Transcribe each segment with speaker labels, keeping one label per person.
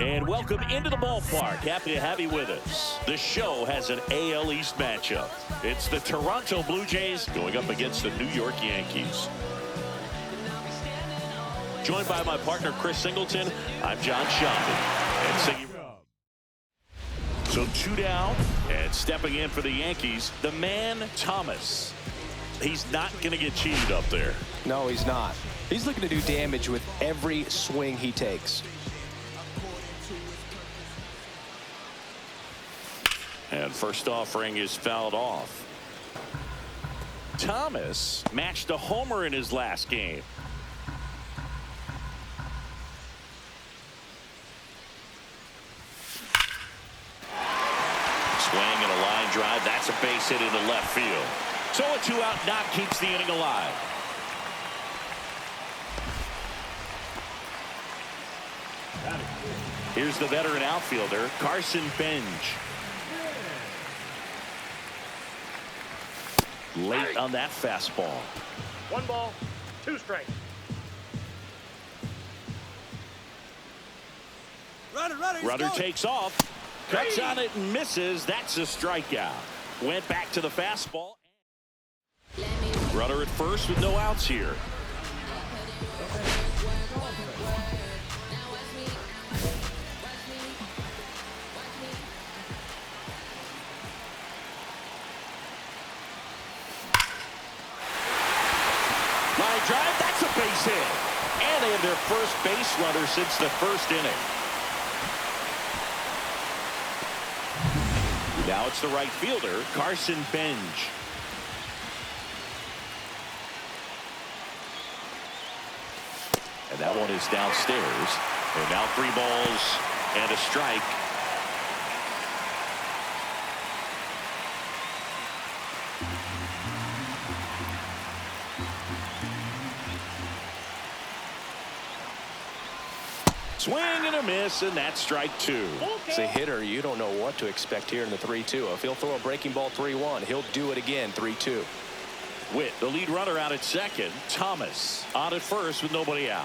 Speaker 1: And welcome into the ballpark. Happy to have you with us. The show has an AL East matchup. It's the Toronto Blue Jays going up against the New York Yankees. Joined by my partner, Chris Singleton, I'm John Shonda. So 2 down, and stepping in for the Yankees, the man, Thomas. He's not going to get cheated up there.
Speaker 2: No, he's not. He's looking to do damage with every swing he takes.
Speaker 1: And first offering is fouled off. Thomas matched a homer in his last game. Swing and a line drive. That's a base hit into left field. So a 2-out knock keeps the inning alive. Here's the veteran outfielder, Carson Benj. Late on that fastball.
Speaker 3: 1 ball, 2 strikes.
Speaker 1: Runner takes off, cuts on it and misses. That's a strikeout. Went back to the fastball. Runner at first with no outs here. Line drive, that's a base hit. And they have their first base runner since the first inning. Now it's the right fielder, Carson Benj. And that one is downstairs. And now 3 balls and a strike. Swing and a miss, and that's strike 2.
Speaker 2: As a hitter, you don't know what to expect here in the 3-2. If he'll throw a breaking ball 3-1, he'll do it again 3-2.
Speaker 1: With the lead runner out at second, Thomas on at first with nobody out.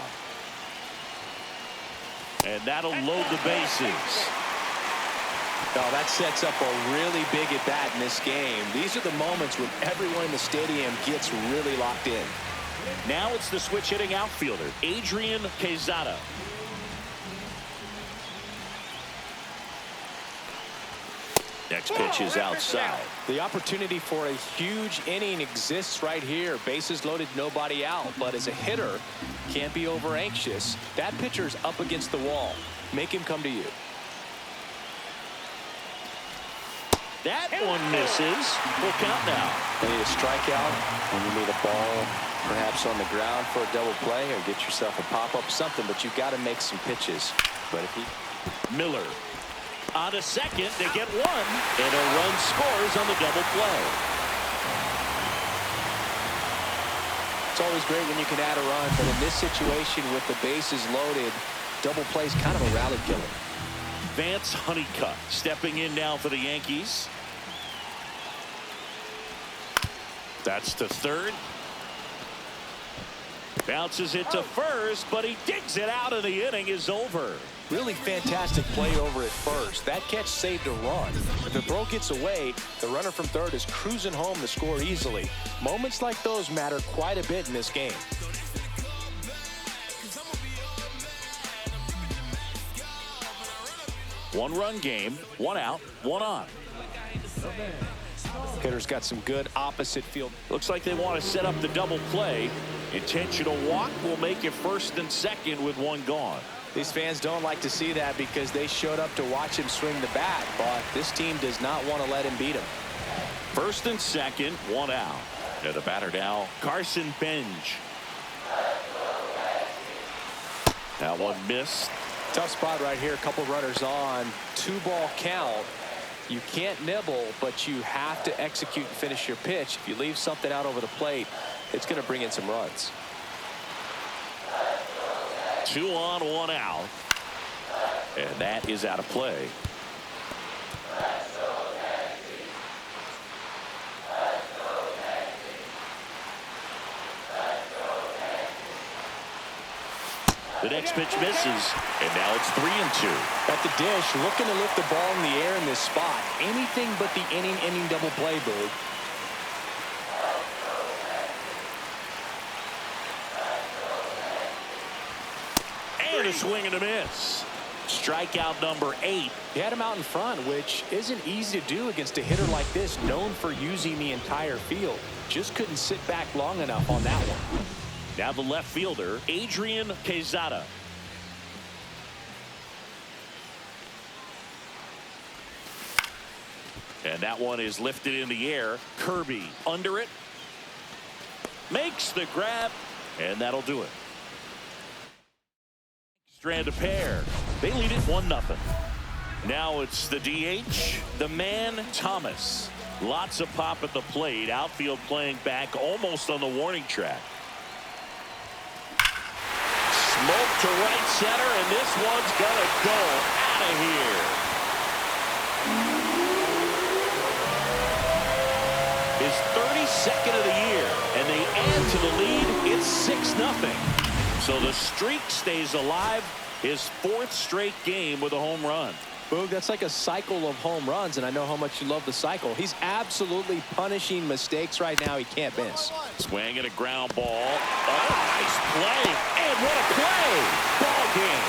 Speaker 1: And that'll load the bases.
Speaker 2: Oh, that sets up a really big at bat in this game. These are the moments when everyone in the stadium gets really locked in.
Speaker 1: Now it's the switch hitting outfielder, Adrian Quezada. Next pitch is outside.
Speaker 2: The opportunity for a huge inning exists right here. Bases loaded, nobody out. But as a hitter, can't be over anxious. That pitcher's up against the wall. Make him come to you.
Speaker 1: That one misses. Full count now.
Speaker 2: You need a strikeout, and you need a ball perhaps on the ground for a double play, or get yourself a pop-up, something. But you've got to make some pitches. But if he...
Speaker 1: Miller. On a second, they get 1, and a run scores on the double play.
Speaker 2: It's always great when you can add a run, but in this situation with the bases loaded, double play is kind of a rally killer.
Speaker 1: Vance Honeycutt stepping in now for the Yankees. That's to third. Bounces it to first, but he digs it out, and the inning is over.
Speaker 2: Really fantastic play over at first. That catch saved a run. If the throw gets away, the runner from third is cruising home to score easily. Moments like those matter quite a bit in this game.
Speaker 1: One-run game, 1 out, 1 on.
Speaker 2: Hitter's got some good opposite field.
Speaker 1: Looks like they want to set up the double play. Intentional walk will make it first and second with 1 gone.
Speaker 2: These fans don't like to see that because they showed up to watch him swing the bat, but this team does not want to let him beat him.
Speaker 1: First and second, 1 out. And the batter now, Carson Benj. That one missed.
Speaker 2: Tough spot right here. A couple runners on. 2-ball count. You can't nibble, but you have to execute and finish your pitch. If you leave something out over the plate, it's going to bring in some runs.
Speaker 1: 2 on, 1 out. And that is out of play. The next pitch misses, and now it's 3-2.
Speaker 2: At the dish, looking to lift the ball in the air in this spot. Anything but the inning double play, Boog.
Speaker 1: And a swing and a miss. Strikeout number 8.
Speaker 2: He had him out in front, which isn't easy to do against a hitter like this, known for using the entire field. Just couldn't sit back long enough on that one.
Speaker 1: Now the left fielder, Adrian Quezada. And that one is lifted in the air. Kirby under it. Makes the grab, and that'll do it. Strand a pair. They lead it 1-0. Now it's the DH, the man Thomas. Lots of pop at the plate. Outfield playing back almost on the warning track. Smoke to right center, and this one's gonna go out of here. His 32nd of the year, and they add to the lead. It's 6-0. So the streak stays alive. His 4th straight game with a home run.
Speaker 2: Boog, that's like a cycle of home runs, and I know how much you love the cycle. He's absolutely punishing mistakes right now he can't miss.
Speaker 1: Swing and a ground ball. Oh, nice play. And what a play. Ball game.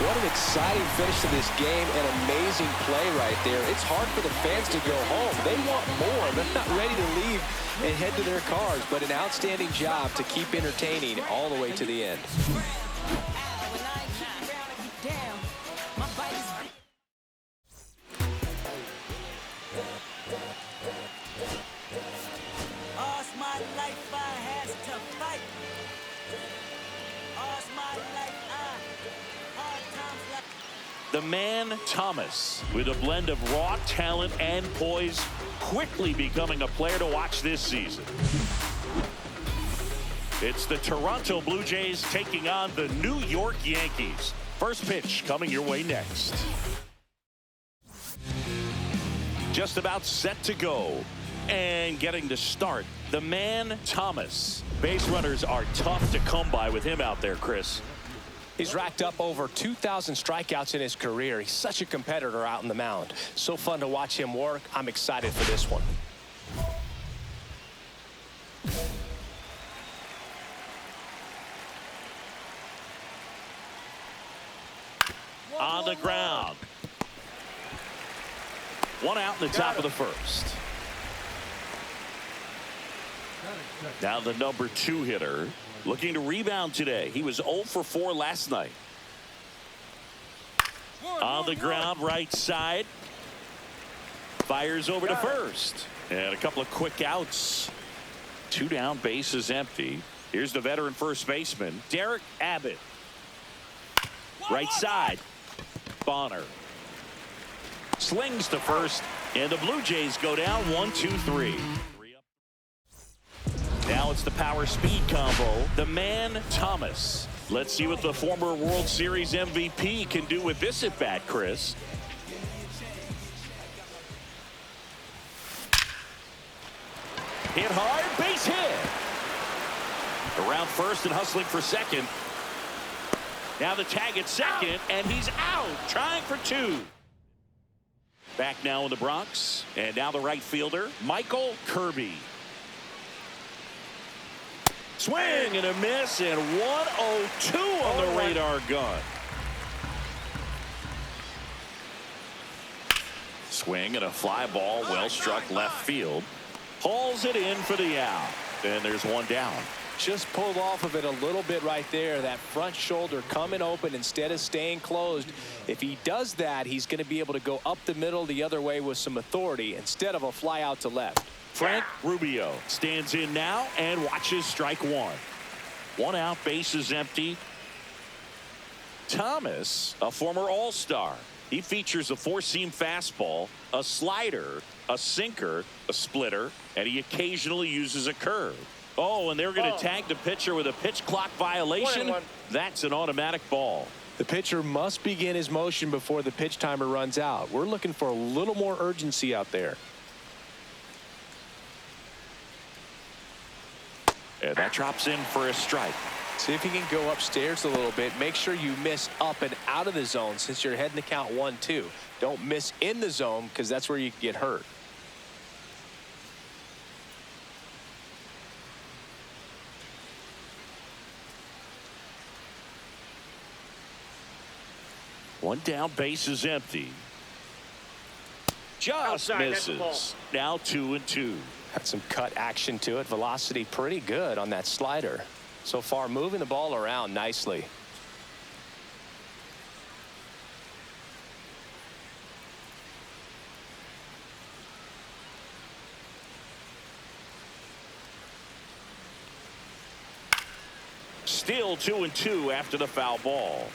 Speaker 2: What an exciting finish to this game. An amazing play right there. It's hard for the fans to go home. They want more. They're not ready to leave and head to their cars, but an outstanding job to keep entertaining all the way to the end.
Speaker 1: The man Thomas, with a blend of raw talent and poise, quickly becoming a player to watch this season. It's the Toronto Blue Jays taking on the New York Yankees. First pitch coming your way next. Just about set to go. And getting to start, the man Thomas. Base runners are tough to come by with him out there, Chris.
Speaker 2: He's racked up over 2,000 strikeouts in his career. He's such a competitor out on the mound. So fun to watch him work. I'm excited for this one.
Speaker 1: On the ground. One out in the top of the first. Now the number 2 hitter looking to rebound today. He was 0 for 4 last night. On the ground, right side. Fires over to first. And a couple of quick outs. 2 down, bases empty. Here's the veteran first baseman, Derek Abbott. Right side. Bonner. Slings to first, and the Blue Jays go down 1-2-3. Now it's the power speed combo, the man Thomas. Let's see what the former World Series MVP can do with this at bat, Chris. Hit hard, base hit. Around first and hustling for second. Now the tag at second, and he's out, trying for 2. Back now in the Bronx, and now the right fielder, Michael Kirby. Swing and a miss, and 102 on the radar gun. Swing and a fly ball, well struck left field. Hauls it in for the out, and there's 1 down.
Speaker 2: Just pulled off of it a little bit right there. That front shoulder coming open instead of staying closed. If he does that, he's going to be able to go up the middle the other way with some authority instead of a fly out to left.
Speaker 1: Frank Rubio stands in now and watches strike 1. 1 out, bases empty. Thomas, a former All-Star. He features a 4-seam fastball, a slider, a sinker, a splitter, and he occasionally uses a curve. Oh, and they're going to tag the pitcher with a pitch clock violation. That's an automatic ball.
Speaker 2: The pitcher must begin his motion before the pitch timer runs out. We're looking for a little more urgency out there.
Speaker 1: And that drops in for a strike.
Speaker 2: See if you can go upstairs a little bit. Make sure you miss up and out of the zone since you're heading to count 1-2. Don't miss in the zone because that's where you can get hurt.
Speaker 1: One down, base is empty. Just misses. Now 2-2.
Speaker 2: Had some cut action to it. Velocity pretty good on that slider. So far, moving the ball around nicely.
Speaker 1: Still 2-2 after the foul ball.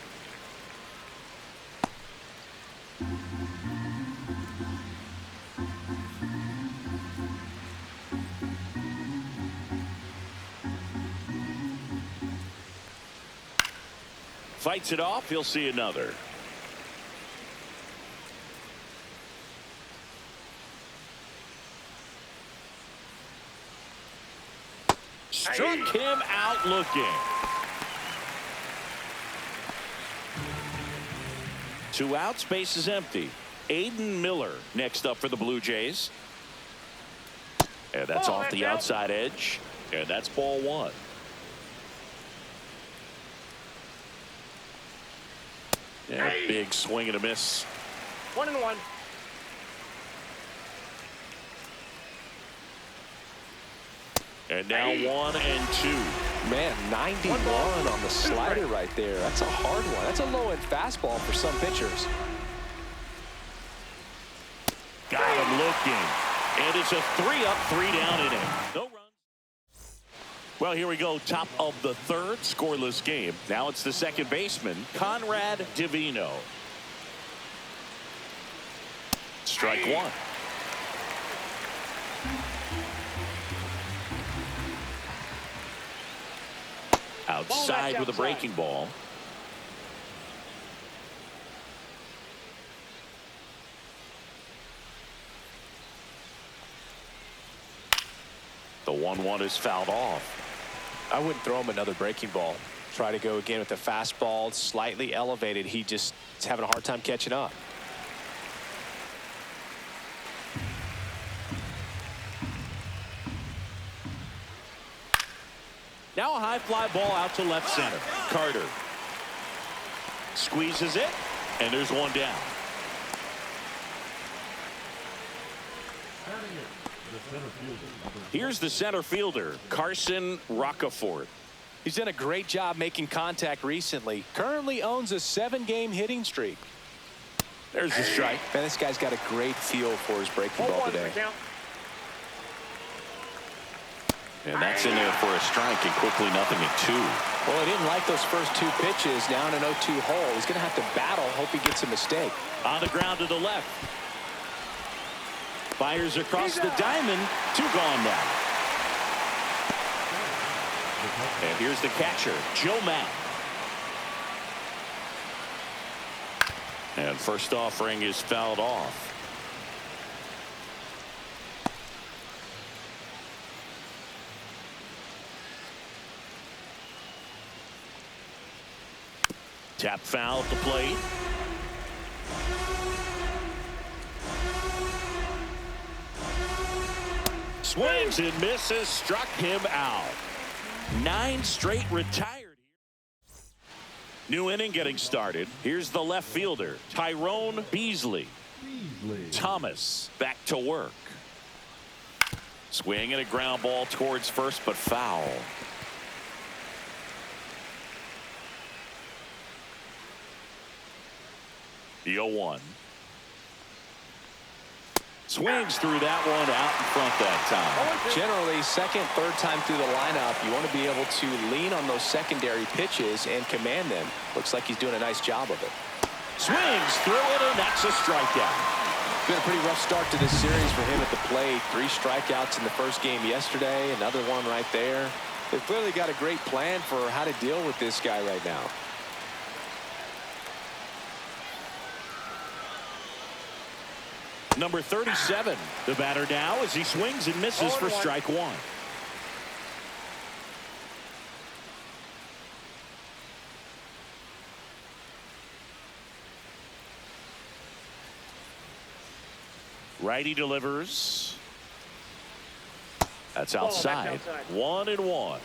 Speaker 1: Fights it off. He'll see another. Struck him out looking. 2 outs, base is empty. Aiden Miller next up for the Blue Jays. And that's off the outside edge. And that's ball 1. Yeah, big swing and a miss.
Speaker 3: 1-1.
Speaker 1: And now 1-2.
Speaker 2: Man, 91 on the slider right there. That's a hard one. That's a low-end fastball for some pitchers.
Speaker 1: Got him looking. And it's a 3-up, 3-down inning. No runs. Well, here we go. Top of the 3rd, scoreless game. Now it's the second baseman, Conrad Divino. Strike 1. Outside with a breaking ball. The 1-1 is fouled off.
Speaker 2: I wouldn't throw him another breaking ball. Try to go again with the fastball, slightly elevated. He just is having a hard time catching up.
Speaker 1: Now a high fly ball out to left center. Carter squeezes it, and there's one down. Here's the center fielder, Carson Rocafort.
Speaker 2: He's done a great job making contact recently. Currently owns a 7-game hitting streak.
Speaker 1: There's the strike.
Speaker 2: Man, this guy's got a great feel for his breaking ball today.
Speaker 1: And that's in there for a strike, and quickly 0-2.
Speaker 2: Well, he didn't like those first 2 pitches. Now in an 0-2 hole. He's going to have to battle. Hope he gets a mistake.
Speaker 1: On the ground to the left. Fires across the diamond. 2 gone now. And here's the catcher, Joe Mack. And first offering is fouled off. Tap foul at the plate. Swings and misses, struck him out. 9 straight retired. New inning getting started. Here's the left fielder, Tyrone Beasley. Thomas back to work. Swing and a ground ball towards first, but foul. The 0-1. Swings through that one out in front that time.
Speaker 2: Generally, second, third time through the lineup, you want to be able to lean on those secondary pitches and command them. Looks like he's doing a nice job of it.
Speaker 1: Swings through it, and that's a strikeout.
Speaker 2: Been a pretty rough start to this series for him at the plate. 3 strikeouts in the first game yesterday, another one right there. They've clearly got a great plan for how to deal with this guy right now.
Speaker 1: Number 37, the batter now as he swings and misses for strike 1. Righty delivers. That's
Speaker 3: Ball,
Speaker 1: outside.
Speaker 3: that's outside.
Speaker 1: 1-1.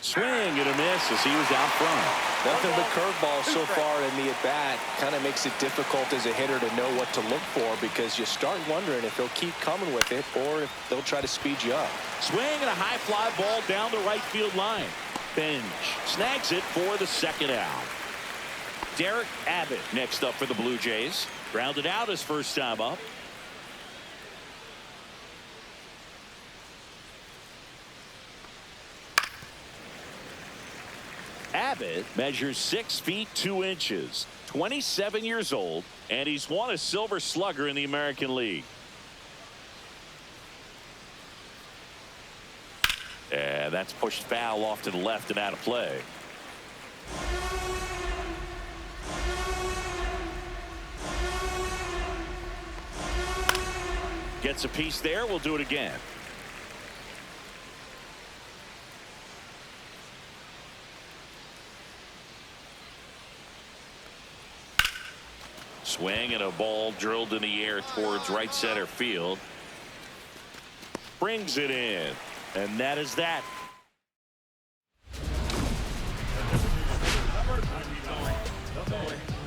Speaker 1: Swing and a miss as he was out front.
Speaker 2: Nothing but curveballs so far in the at-bat. Kind of makes it difficult as a hitter to know what to look for, because you start wondering if they'll keep coming with it or if they'll try to speed you up.
Speaker 1: Swing and a high fly ball down the right field line. Bench snags it for the second out. Derek Abbott next up for the Blue Jays. Grounded out his first time up. Abbott measures 6 feet 2 inches, 27 years old, and he's won a Silver Slugger in the American League. And that's pushed foul off to the left and out of play. Gets a piece there. We'll do it again. Swing and a ball drilled in the air towards right center field. Brings it in. And that is that.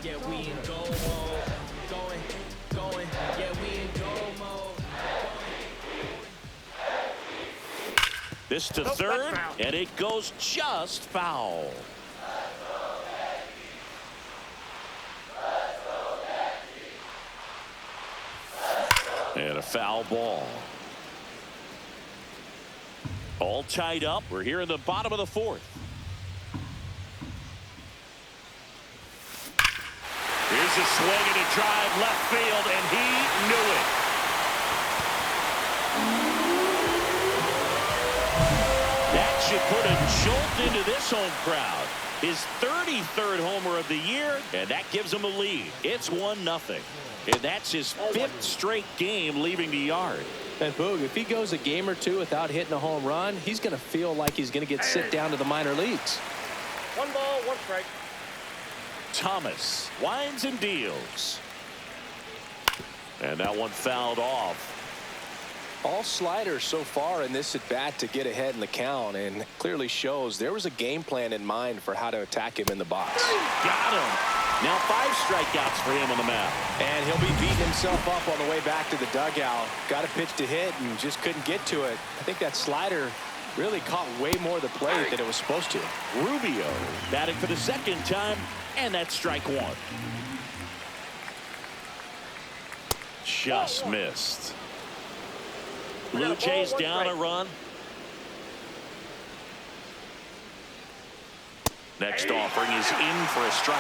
Speaker 4: Yeah, we in go mode. Going. Yeah, we in go mode.
Speaker 1: This to third, and it goes just foul. And a foul ball. All tied up. We're here in the bottom of the fourth. Here's a swing and a drive left field, and he knew it. That should put a jolt into this home crowd. His 33rd homer of the year, and that gives him a lead. It's 1-0. And that's his 5th straight game leaving the yard.
Speaker 2: And Boog, if he goes a game or two without hitting a home run, he's going to feel like he's going to get sent down to the minor leagues.
Speaker 3: 1 ball, 1 strike.
Speaker 1: Thomas winds and deals. And that one fouled off.
Speaker 2: All sliders so far in this at bat to get ahead in the count, and clearly shows there was a game plan in mind for how to attack him in the box.
Speaker 1: Got him. Now 5 strikeouts for him on the mound.
Speaker 2: And he'll be beating himself up on the way back to the dugout. Got a pitch to hit and just couldn't get to it. I think that slider really caught way more of the plate than it was supposed to.
Speaker 1: Rubio batting for the second time, and that's strike 1. Just missed. Blue Jays down a run. Next offering is in for a strike.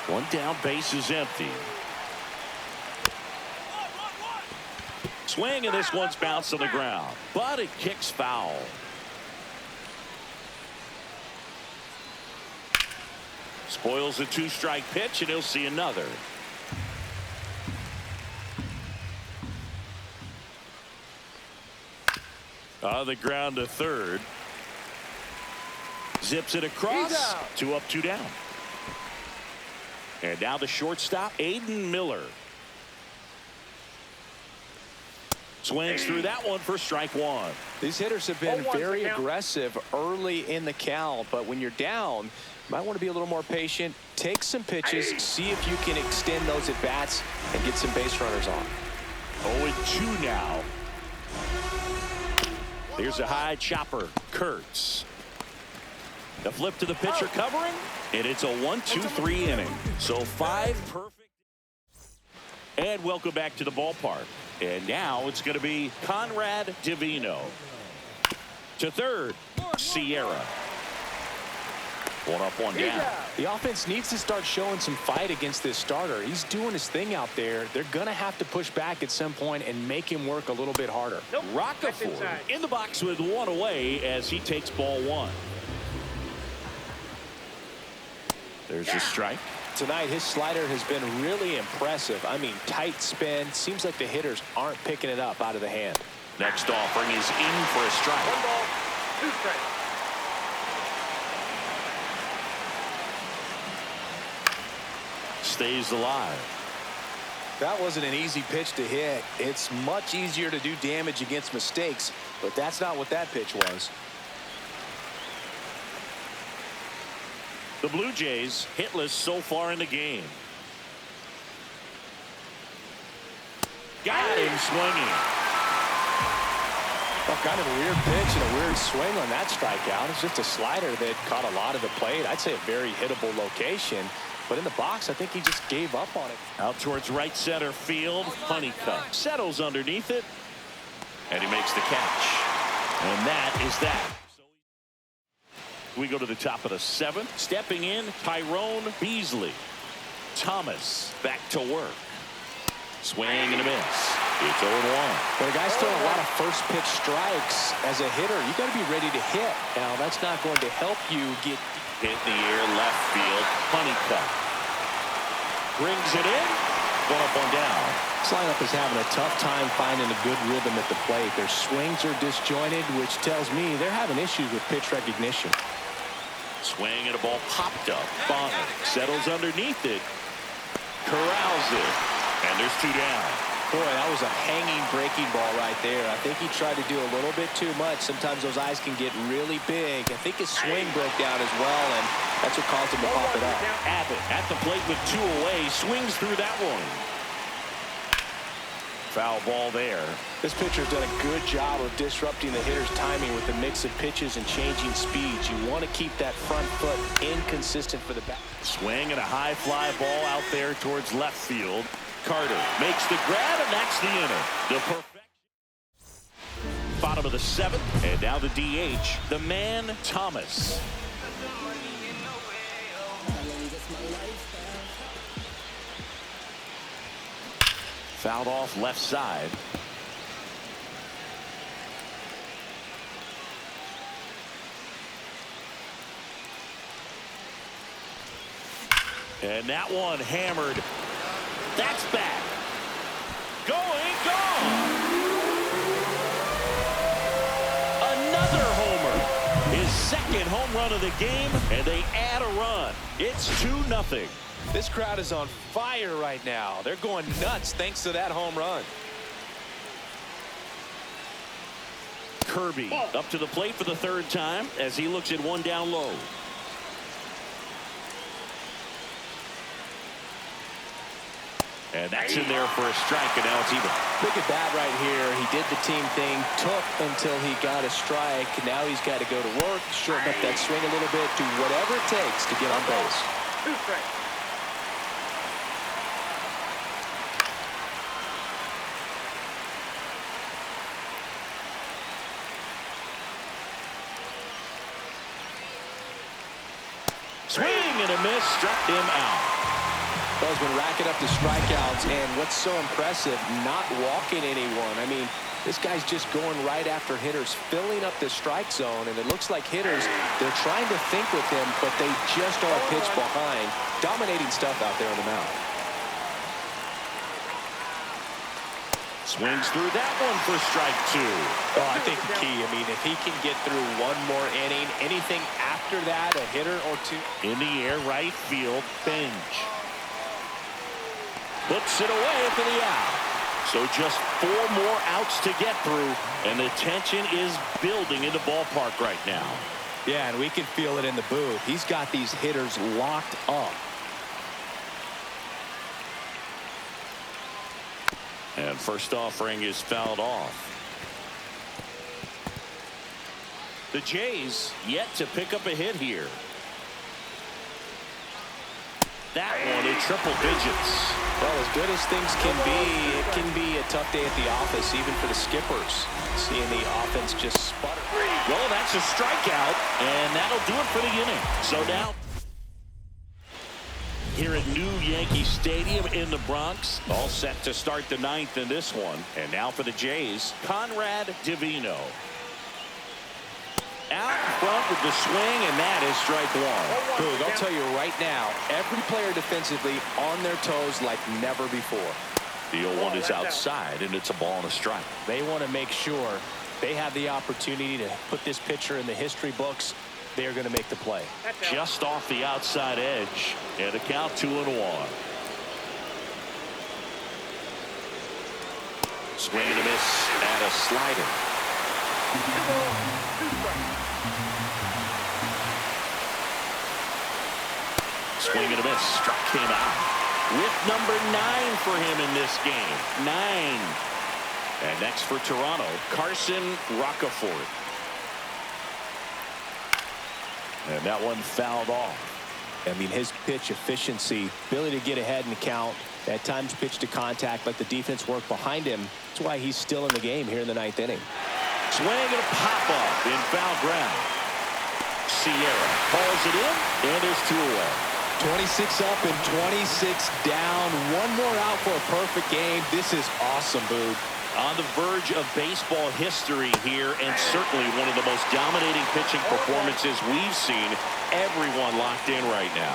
Speaker 1: One down, base is empty. Swing, and this one's bounced on the ground, but it kicks foul. Spoils a 2-strike pitch, and he'll see another. On the ground to third. Zips it across. 2 up, 2 down. And now the shortstop, Aiden Miller. Swings through that one for strike 1.
Speaker 2: These hitters have been very aggressive early in the count, but when you're down, you might want to be a little more patient. Take some pitches, see if you can extend those at bats and get some base runners on.
Speaker 1: 0-2 now. Here's a high chopper. Kurtz. The flip to the pitcher covering, and it's a 1-2-3 inning. So 5 perfect. And welcome back to the ballpark. And now it's going to be Conrad Divino. To third, Sierra. 1 up, 1 down.
Speaker 2: The offense needs to start showing some fight against this starter. He's doing his thing out there. They're going to have to push back at some point and make him work a little bit harder.
Speaker 1: Roccaforte in the box with 1 away as he takes ball 1. There's a strike.
Speaker 2: tonight, his slider has been really impressive. I mean, tight spin. Seems like the hitters aren't picking it up out of the hand.
Speaker 1: Next offering is in for a strike.
Speaker 3: 1 ball, 2 strikes.
Speaker 1: Stays alive.
Speaker 2: That wasn't an easy pitch to hit. It's much easier to do damage against mistakes, but that's not what that pitch was.
Speaker 1: The Blue Jays hitless so far in the game. Got him swinging.
Speaker 2: Well, kind of a weird pitch and a weird swing on that strikeout. It's just a slider that caught a lot of the plate. I'd say a very hittable location. But in the box, I think he just gave up on it.
Speaker 1: Out towards right center field. Honeycutt settles underneath it. And he makes the catch. And that is that. We go to the top of the 7th. Stepping in, Tyrone Beasley. Thomas back to work. Swing and a miss. It's 0-1.
Speaker 2: When a guy's throwing a lot of first pitch strikes as a hitter, you got to be ready to hit. Now, that's not going to help you get
Speaker 1: hit in the air, left field. Honeycutt brings it in. 1 up, 1 down.
Speaker 2: This lineup is having a tough time finding a good rhythm at the plate. Their swings are disjointed, which tells me they're having issues with pitch recognition.
Speaker 1: Swing and a ball popped up. Bonner settles underneath it. Corrals it. And there's 2 down.
Speaker 2: Boy, that was a hanging breaking ball right there. I think he tried to do a little bit too much. Sometimes those eyes can get really big. I think his swing broke down as well, and that's what caused him to pop it up.
Speaker 1: Abbott at the plate with 2 away. Swings through that one. Foul ball there.
Speaker 2: This pitcher's done a good job of disrupting the hitter's timing with the mix of pitches and changing speeds. You want to keep that front foot inconsistent for the back.
Speaker 1: Swing and a high fly ball out there towards left field. Carter makes the grab, and that's the inning. The perfect bottom of the 7th, and now the DH, the man Thomas. Fouled off left side. And that one hammered. That's back. Going, gone. Another homer. His 2nd home run of the game, and they add a run. It's 2-0.
Speaker 2: This crowd is on fire right now. They're going nuts thanks to that home run.
Speaker 1: Kirby up to the plate for the 3rd time as he looks at 1 down low. And that's in there for a strike, and now it's even.
Speaker 2: Look at that right here. He did the team thing, took until he got a strike. Now he's got to go to work, shorten up that swing a little bit, do whatever it takes to get on base.
Speaker 3: 2 strikes.
Speaker 1: Swing and a miss, struck him out.
Speaker 2: Well, he's been racking up the strikeouts, and what's so impressive, not walking anyone. I mean, this guy's just going right after hitters, filling up the strike zone, and it looks like hitters, they're trying to think with him, but they just are a pitch behind. Dominating stuff out there on the mound.
Speaker 1: Swings through that one for strike 2.
Speaker 2: Oh, I think the key, I mean, if he can get through 1 more inning, anything after that, a hitter or 2.
Speaker 1: In the air, right field, Bench. Puts it away for the out. So just 4 more outs to get through, and the tension is building in the ballpark right now.
Speaker 2: Yeah, and we can feel it in the booth. He's got these hitters locked up.
Speaker 1: And first offering is fouled off. The Jays yet to pick up a hit here. That one in triple digits.
Speaker 2: Well, as good as things can be, it can be a tough day at the office, even for the skippers. Seeing the offense just sputter.
Speaker 1: Well, that's a strikeout, and that'll do it for the inning. So now, here at New Yankee Stadium in the Bronx, all set to start the 9th in this one. And now for the Jays, Conrad Divino. Out in front with the swing, and that is strike one.
Speaker 2: Boog, I'll tell you right now, every player defensively on their toes like never before.
Speaker 1: The 0-1 is outside, and it's a ball and a strike.
Speaker 2: They want to make sure they have the opportunity to put this pitcher in the history books. They are going to make the play.
Speaker 1: Just off the outside edge, and a count 2-1. Swing and a miss, and a slider. Swing and a miss, struck him out. With number 9 for him in this game. 9. And next for Toronto, Carson Rocafort. And that one fouled off.
Speaker 2: I mean, his pitch efficiency, ability to get ahead in the count, at times pitch to contact, let the defense work behind him. That's why he's still in the game here in the 9th inning.
Speaker 1: Swing and a pop-up in foul ground. Sierra calls it in, and there's 2 away.
Speaker 2: 26 up and 26 down. One more out for a perfect game. This is awesome, Boog.
Speaker 1: On the verge of baseball history here, and certainly one of the most dominating pitching performances we've seen. Everyone locked in right now.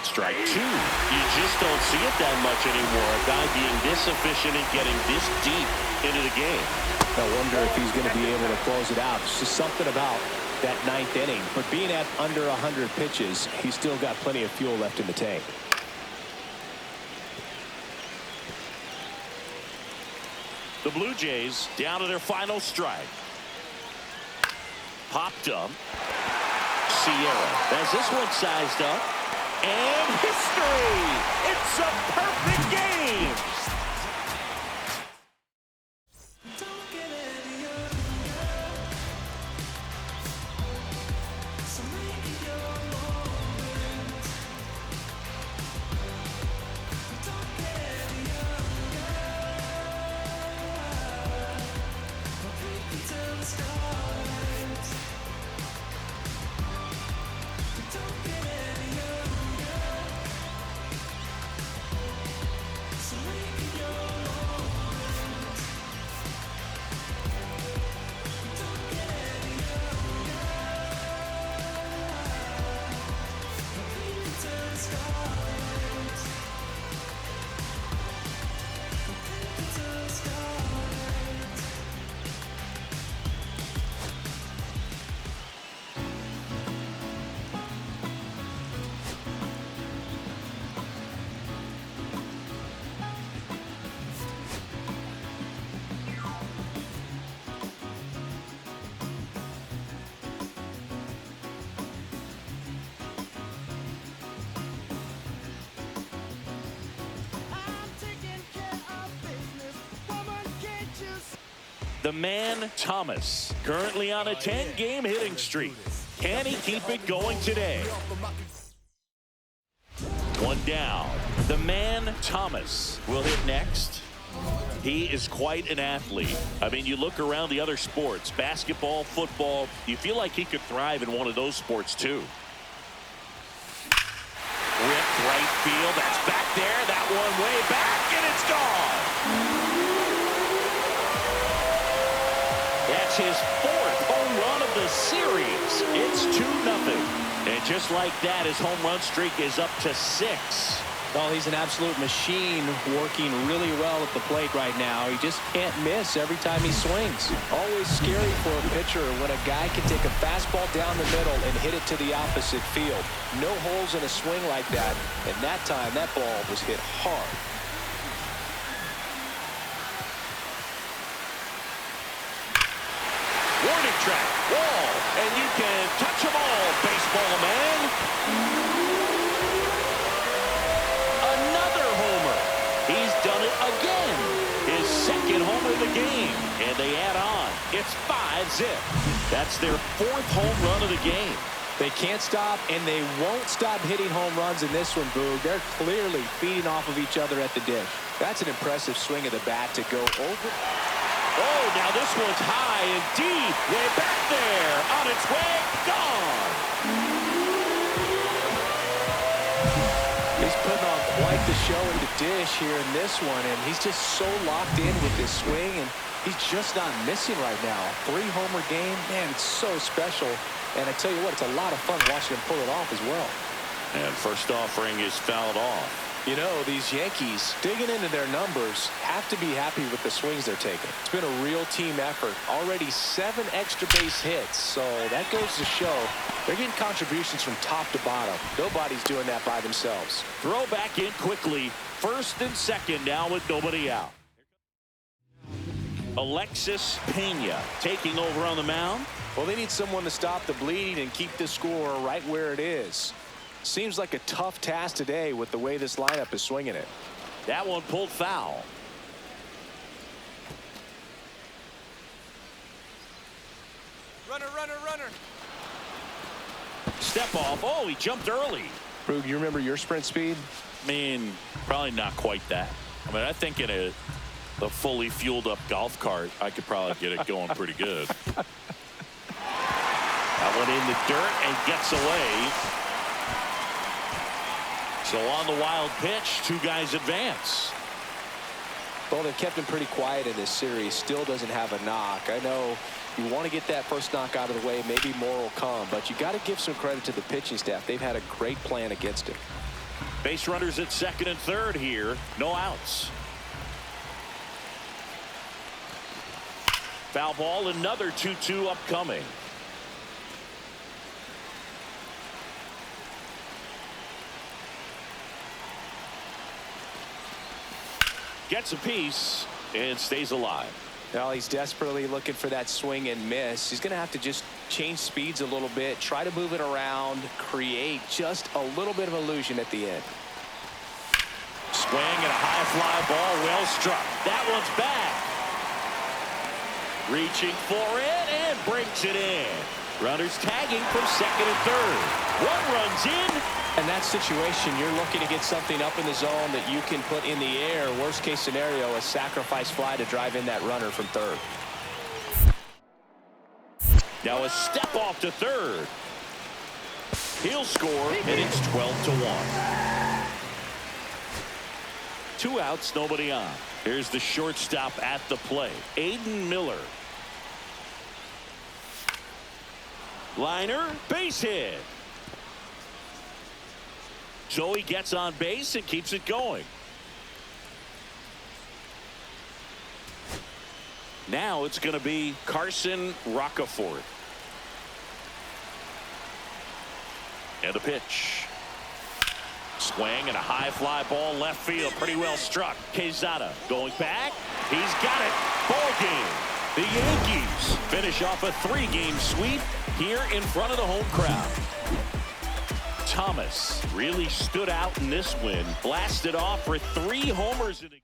Speaker 1: Strike 2. You just don't see it that much anymore. A guy being this efficient and getting this deep into the game.
Speaker 2: I wonder if he's going to be able to close it out. It's just something about that 9th inning. But being at under 100 pitches, he's still got plenty of fuel left in the tank.
Speaker 1: The Blue Jays down to their final strike. Popped up. Sierra has this one sized up. And history! It's a perfect game! The man, Thomas, currently on a 10-game hitting streak. Can he keep it going today? One down. The man, Thomas, will hit next. He is quite an athlete. I mean, you look around the other sports, basketball, football, you feel like he could thrive in one of those sports too. Ripped right field. That's back there. That one way back, and it's gone. That's his 4th home run of the series. It's 2-0. And just like that, his home run streak is up to 6.
Speaker 2: Oh, he's an absolute machine, working really well at the plate right now. He just can't miss every time he swings. Always scary for a pitcher when a guy can take a fastball down the middle and hit it to the opposite field. No holes in a swing like that. And that time, that ball was hit hard.
Speaker 1: Warning track, wall, and you can touch them all, baseball man. Another homer. He's done it again. His 2nd homer of the game, and they add on. It's 5-0. That's their 4th home run of the game.
Speaker 2: They can't stop, and they won't stop hitting home runs in this one, Boog. They're clearly feeding off of each other at the dish. That's an impressive swing of the bat to go over.
Speaker 1: Oh, now this one's high and deep. Way back there. On its way. Gone.
Speaker 2: He's putting on quite the show at the dish here in this one, and he's just so locked in with his swing, and He's just not missing right now. 3-homer game, man, it's so special. And I tell you what, it's a lot of fun watching him pull it off as well.
Speaker 1: And first offering is fouled off.
Speaker 2: You know, these Yankees, digging into their numbers, have to be happy with the swings they're taking. It's been a real team effort. Already 7 extra base hits, so that goes to show they're getting contributions from top to bottom. Nobody's doing that by themselves.
Speaker 1: Throw back in quickly. First and second now with nobody out. Alexis Pena taking over on the mound.
Speaker 2: Well, they need someone to stop the bleeding and keep the score right where it is. Seems like a tough task today with the way this lineup is swinging it.
Speaker 1: That one pulled foul.
Speaker 4: Runner, runner, runner.
Speaker 1: Step off. Oh, he jumped early.
Speaker 2: Brug, you remember your sprint speed?
Speaker 1: I mean, probably not quite that. I mean, I think in a fully fueled up golf cart, I could probably get it going pretty good. That went in the dirt and gets away. So on the wild pitch, 2 guys advance.
Speaker 2: Well, they've kept him pretty quiet in this series. Still doesn't have a knock. I know you want to get that first knock out of the way. Maybe more will come, but you got to give some credit to the pitching staff. They've had a great plan against him.
Speaker 1: Base runners at second and third here. No outs. Foul ball, another 2-2 upcoming. Gets a piece and stays alive.
Speaker 2: Now he's desperately looking for that swing and miss. He's going to have to just change speeds a little bit, try to move it around, create just a little bit of illusion at the end.
Speaker 1: Swing and a high fly ball, well struck. That one's back. Reaching for it and breaks it in. Runners tagging from second and third. 1 run's in.
Speaker 2: In that situation, you're looking to get something up in the zone that you can put in the air. Worst case scenario, a sacrifice fly to drive in that runner from third.
Speaker 1: Now a step off to third. He'll score, and it's 12-1. 2 outs, nobody on. Here's the shortstop at the plate, Aiden Miller. Liner, base hit. So he gets on base and keeps it going. Now it's going to be Carson Roccaforte. And a pitch. Swing and a high fly ball left field. Pretty well struck. Quezada going back. He's got it. Ball game. The Yankees finish off a 3-game sweep here in front of the home crowd. Thomas really stood out in this win. Blasted off for 3 homers in a game.